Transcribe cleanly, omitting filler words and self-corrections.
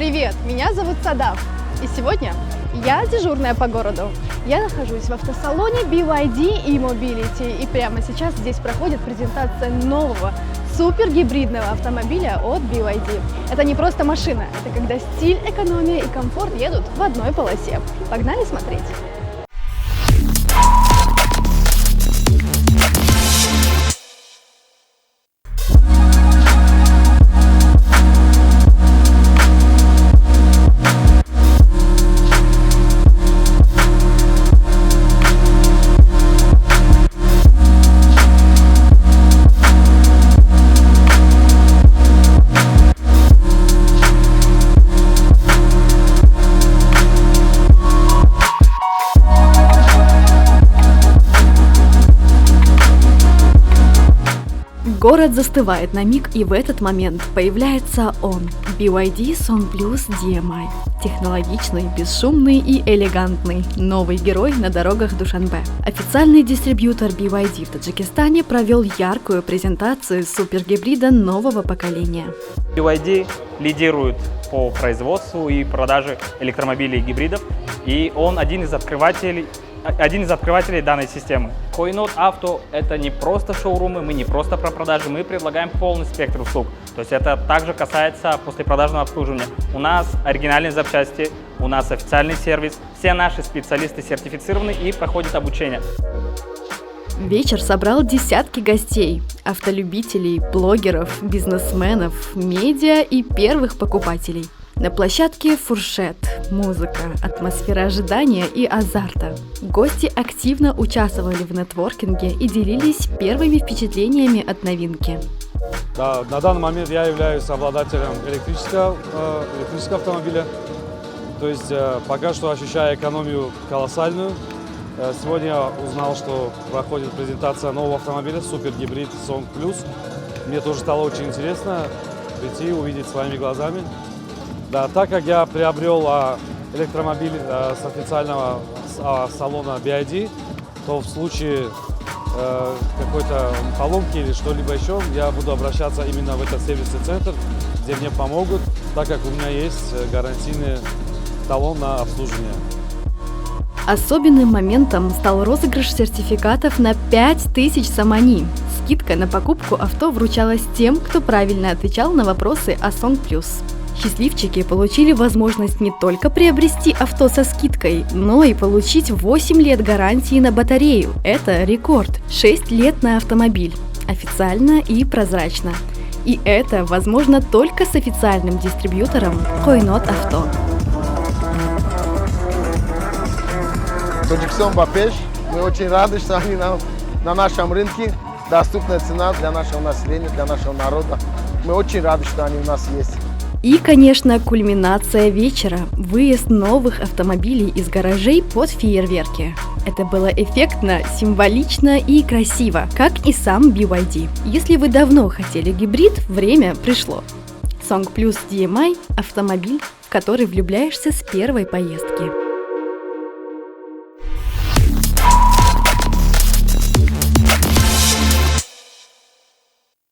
Привет, меня зовут Садав, и сегодня я дежурная по городу. Я нахожусь в автосалоне BYD e-Mobility, и прямо сейчас здесь проходит презентация нового супергибридного автомобиля от BYD. Это не просто машина, это когда стиль, экономия и комфорт едут в одной полосе. Погнали смотреть! Город застывает на миг, и в этот момент появляется он, BYD Song Plus DMI. Технологичный, бесшумный и элегантный, новый герой на дорогах Душанбе. Официальный дистрибьютор BYD в Таджикистане провел яркую презентацию супергибрида нового поколения. BYD лидирует по производству и продаже электромобилей и гибридов, и он один из открывателей данной системы. Койнот Авто – это не просто шоурумы, мы не просто про продажи, мы предлагаем полный спектр услуг. То есть это также касается послепродажного обслуживания. У нас оригинальные запчасти, у нас официальный сервис, все наши специалисты сертифицированы и проходят обучение. Вечер собрал десятки гостей, автолюбителей, блогеров, бизнесменов, медиа и первых покупателей. На площадке фуршет, музыка, атмосфера ожидания и азарта. Гости активно участвовали в нетворкинге и делились первыми впечатлениями от новинки. Да, на данный момент я являюсь обладателем электрического автомобиля. То есть пока что ощущаю экономию колоссальную. Сегодня я узнал, что проходит презентация нового автомобиля супергибрид Song Plus. Мне тоже стало очень интересно прийти, увидеть своими глазами. Да, так как я приобрел электромобиль с официального салона BYD, то в случае какой-то поломки или что-либо еще, я буду обращаться именно в этот сервисный центр, где мне помогут, так как у меня есть гарантийный талон на обслуживание. Особенным моментом стал розыгрыш сертификатов на 5000 самани. Скидка на покупку авто вручалась тем, кто правильно отвечал на вопросы о Song Plus. Счастливчики получили возможность не только приобрести авто со скидкой, но и получить 8 лет гарантии на батарею. Это рекорд. 6 лет на автомобиль. Официально и прозрачно. И это возможно только с официальным дистрибьютором Койнот Авто. Таджикистан Бапеш. Мы очень рады, что они на нашем рынке. Доступная цена для нашего населения, для нашего народа. Мы очень рады, что они у нас есть. И, конечно, кульминация вечера – выезд новых автомобилей из гаражей под фейерверки. Это было эффектно, символично и красиво, как и сам BYD. Если вы давно хотели гибрид, время пришло. Song Plus DMI – автомобиль, в который влюбляешься с первой поездки.